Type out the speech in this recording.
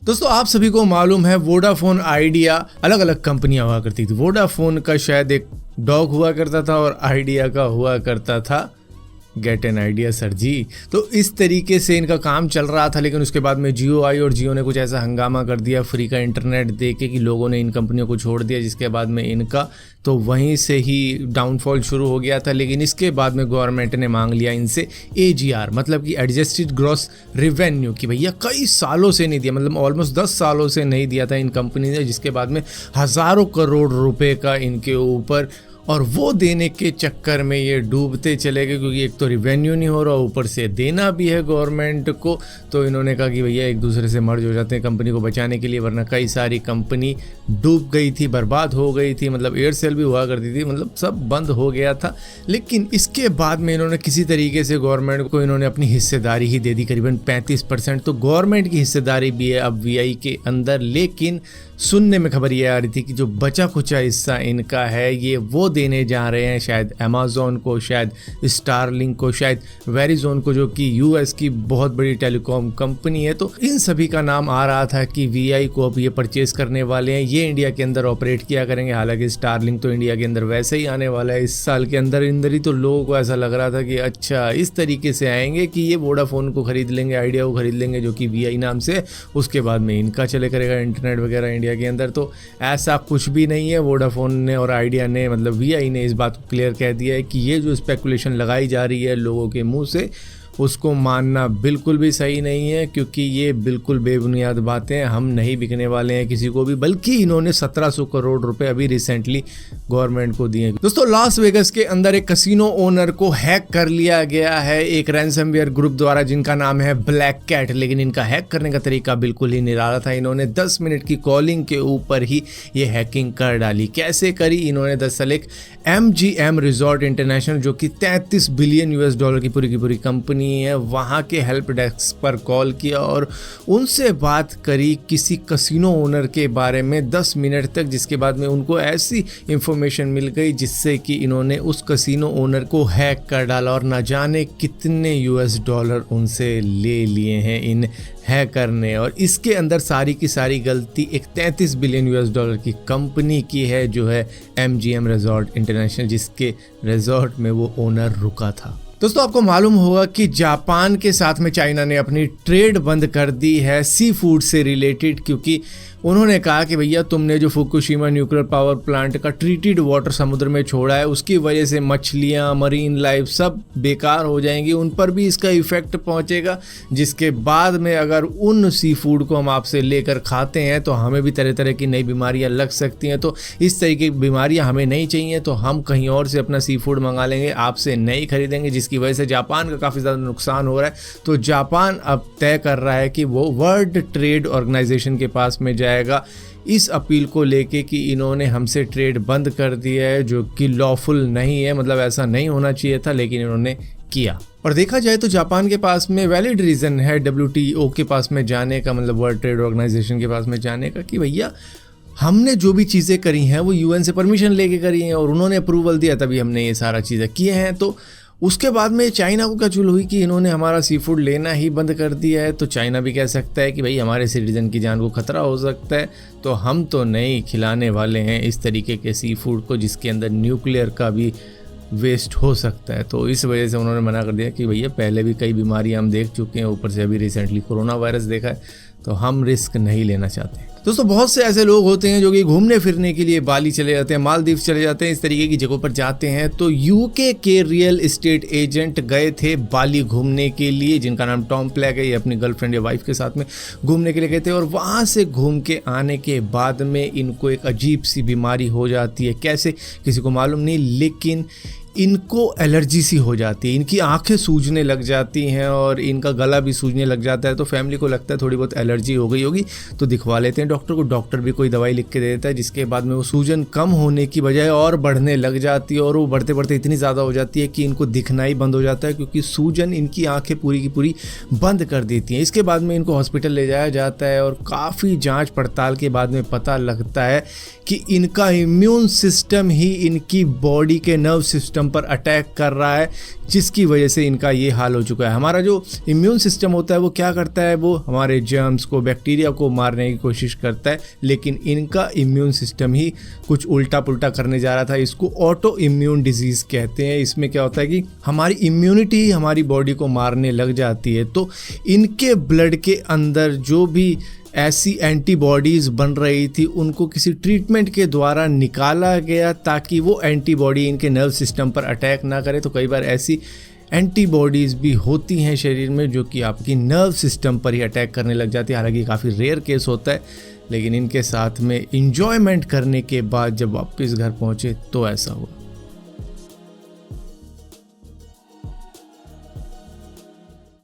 दोस्तों आप सभी को मालूम है वोडाफोन आइडिया अलग अलग कंपनियां हुआ करती थी। वोडाफोन का शायद एक डॉग हुआ करता था और आइडिया का हुआ करता था गेट एन आइडिया सर जी। तो इस तरीके से इनका काम चल रहा था, लेकिन उसके बाद में जियो आई और जियो ने कुछ ऐसा हंगामा कर दिया फ्री का इंटरनेट दे के कि लोगों ने इन कंपनियों को छोड़ दिया, जिसके बाद में इनका तो वहीं से ही डाउनफॉल शुरू हो गया था। लेकिन इसके बाद में गवर्नमेंट ने मांग लिया इनसे AGR, मतलब कि एडजस्टेड ग्रॉस रेवेन्यू, कि भैया कई सालों से नहीं दिया, मतलब ऑलमोस्ट 10 सालों से नहीं दिया था इन कंपनी ने, जिसके बाद में हज़ारों करोड़ रुपए का इनके ऊपर, और वो देने के चक्कर में ये डूबते चले गए, क्योंकि एक तो रिवेन्यू नहीं हो रहा, ऊपर से देना भी है गवर्नमेंट को। तो इन्होंने कहा कि भैया एक दूसरे से मर्ज हो जाते हैं कंपनी को बचाने के लिए, वरना कई सारी कंपनी डूब गई थी, बर्बाद हो गई थी। मतलब एयरसेल भी हुआ करती थी, मतलब सब बंद हो गया था। लेकिन इसके बाद में इन्होंने किसी तरीके से गवर्नमेंट को इन्होंने अपनी हिस्सेदारी ही दे दी, करीबन 35%। तो गवर्नमेंट की हिस्सेदारी भी है अब VI के अंदर। लेकिन सुनने में खबर ये आ रही थी कि जो बचा कुचा हिस्सा इनका है ये वो देने जा रहे हैं शायद अमेज़न को, शायद स्टारलिंक को, शायद वेरिजोन को, जो कि US की बहुत बड़ी टेलीकॉम कंपनी है। तो इन सभी का नाम आ रहा था कि VI को अब ये परचेज करने वाले हैं, ये इंडिया के अंदर ऑपरेट किया करेंगे। हालांकि स्टारलिंक तो इंडिया के अंदर वैसे ही आने वाला है इस साल के अंदर ही। तो लोगों को ऐसा लग रहा था कि अच्छा इस तरीके से आएंगे कि ये वोडाफोन को खरीद लेंगे, आइडिया को खरीद लेंगे, जो कि VI नाम से, उसके बाद में इनका चले करेगा इंटरनेट वगैरह इंडिया के अंदर। तो ऐसा कुछ भी नहीं है। वोडाफोन ने और आइडिया ने, मतलब VI ने इस बात को क्लियर कह दिया है कि ये जो स्पेकुलेशन लगाई जा रही है लोगों के मुंह से, उसको मानना बिल्कुल भी सही नहीं है, क्योंकि ये बिल्कुल बेबुनियाद बातें। हम नहीं बिकने वाले हैं किसी को भी, बल्कि इन्होंने 1700 करोड़ रुपए अभी रिसेंटली गवर्नमेंट को दिए। दोस्तों लॉस वेगस के अंदर एक कसिनो ओनर को हैक कर लिया गया है एक रैंसमवेयर ग्रुप द्वारा, जिनका नाम है ब्लैक कैट। लेकिन इनका हैक करने का तरीका बिल्कुल ही निराला था। इन्होंने 10 मिनट की कॉलिंग के ऊपर ही ये हैकिंग कर डाली। कैसे करी? इन्होंने दरअसल एक MGM रिजॉर्ट इंटरनेशनल, जो कि $33 बिलियन की पूरी कंपनी है, वहाँ के हेल्प डेस्क पर कॉल किया और उनसे बात करी किसी कसिनो ओनर के बारे में 10 मिनट तक, जिसके बाद में उनको ऐसी इंफॉर्मेशन मिल गई जिससे कि इन्होंने उस कसिनो ओनर को हैक कर डाला और ना जाने कितने $US उनसे ले लिए हैं इन हैकर ने। और इसके अंदर सारी की सारी गलती एक $33 बिलियन की कंपनी की है, जो है MGM रिजॉर्ट इंटरनेशनल, जिसके रिजॉर्ट में वो ओनर रुका था। दोस्तों आपको मालूम होगा कि जापान के साथ में चाइना ने अपनी ट्रेड बंद कर दी है सी फूड से रिलेटेड, क्योंकि उन्होंने कहा कि भैया तुमने जो फुकुशिमा न्यूक्लियर पावर प्लांट का ट्रीटेड वाटर समुद्र में छोड़ा है, उसकी वजह से मछलियाँ, मरीन लाइफ सब बेकार हो जाएंगी, उन पर भी इसका इफेक्ट पहुंचेगा। जिसके बाद में अगर उन सी फूड को हम आपसे लेकर खाते हैं तो हमें भी तरह तरह की नई बीमारियां लग सकती हैं। तो इस तरीके की बीमारियां हमें नहीं चाहिए, तो हम कहीं और से अपना सी फूड मंगा लेंगे, आपसे नहीं खरीदेंगे, जिसकी वजह से जापान का काफ़ी ज़्यादा नुकसान हो रहा है। तो जापान अब तय कर रहा है कि वो वर्ल्ड ट्रेड ऑर्गेनाइजेशन के पास में जाएगा इस अपील को लेके कि इन्होंने हमसे ट्रेड बंद कर दिया है, जो कि लॉफुल नहीं है, मतलब ऐसा नहीं होना चाहिए था, लेकिन इन्होंने किया। और देखा जाए तो जापान के पास में वैलिड रीज़न है WTO के पास में जाने का, मतलब वर्ल्ड ट्रेड ऑर्गेनाइजेशन के पास में जाने का, कि भैया हमने जो भी चीज़ें करी हैं वो UN से परमिशन लेके करी हैं और उन्होंने अप्रूवल दिया, तभी हमने ये सारा चीज़ें किए हैं। तो उसके बाद में चाइना को क्या चुल हुई कि इन्होंने हमारा सी फूड लेना ही बंद कर दिया है। तो चाइना भी कह सकता है कि भाई हमारे सिटीजन की जान को खतरा हो सकता है, तो हम तो नहीं खिलाने वाले हैं इस तरीके के सी फूड को जिसके अंदर न्यूक्लियर का भी वेस्ट हो सकता है। तो इस वजह से उन्होंने मना कर दिया कि भैया पहले भी कई बीमारियां हम देख चुके हैं, ऊपर से अभी रिसेंटली कोरोना वायरस देखा है, तो हम रिस्क नहीं लेना चाहते। दोस्तों बहुत से ऐसे लोग होते हैं जो कि घूमने फिरने के लिए बाली चले जाते हैं, मालदीव चले जाते हैं, इस तरीके की जगहों पर जाते हैं। तो UK के रियल एस्टेट एजेंट गए थे बाली घूमने के लिए, जिनका नाम टॉम प्लैक है। ये अपनी गर्लफ्रेंड या वाइफ के साथ में घूमने के लिए गए थे और वहाँ से घूम के आने के बाद में इनको एक अजीब सी बीमारी हो जाती है। कैसे किसी को मालूम नहीं, लेकिन इनको एलर्जी सी हो जाती है, इनकी आंखें सूजने लग जाती हैं और इनका गला भी सूजने लग जाता है। तो फैमिली को लगता है थोड़ी बहुत एलर्जी हो गई होगी, तो दिखवा लेते हैं डॉक्टर को। डॉक्टर भी कोई दवाई लिख के दे देता है, जिसके बाद में वो सूजन कम होने की बजाय और बढ़ने लग जाती है, और वो बढ़ते बढ़ते इतनी ज़्यादा हो जाती है कि इनको दिखना ही बंद हो जाता है, क्योंकि सूजन इनकी आंखें पूरी की पूरी बंद कर देती हैं। इसके बाद में इनको हॉस्पिटल ले जाया जाता है और काफ़ी जाँच पड़ताल के बाद में पता लगता है कि इनका इम्यून सिस्टम ही इनकी बॉडी के नर्व सिस्टम सिस्टम पर अटैक कर रहा है, जिसकी वजह से इनका ये हाल हो चुका है। हमारा जो इम्यून सिस्टम होता है वो क्या करता है, वो हमारे जर्म्स को, बैक्टीरिया को मारने की कोशिश करता है, लेकिन इनका इम्यून सिस्टम ही कुछ उल्टा पुल्टा करने जा रहा था। इसको ऑटो इम्यून डिजीज़ कहते हैं। इसमें क्या होता है कि हमारी इम्यूनिटी ही हमारी बॉडी को मारने लग जाती है। तो इनके ब्लड के अंदर जो भी ऐसी एंटीबॉडीज़ बन रही थी उनको किसी ट्रीटमेंट के द्वारा निकाला गया ताकि वो एंटीबॉडी इनके नर्व सिस्टम पर अटैक ना करे। तो कई बार ऐसी एंटीबॉडीज़ भी होती हैं शरीर में जो कि आपकी नर्व सिस्टम पर ही अटैक करने लग जाती है। हालांकि काफ़ी रेयर केस होता है, लेकिन इनके साथ में इंजॉयमेंट करने के बाद जब वापस घर पहुँचे तो ऐसा हुआ।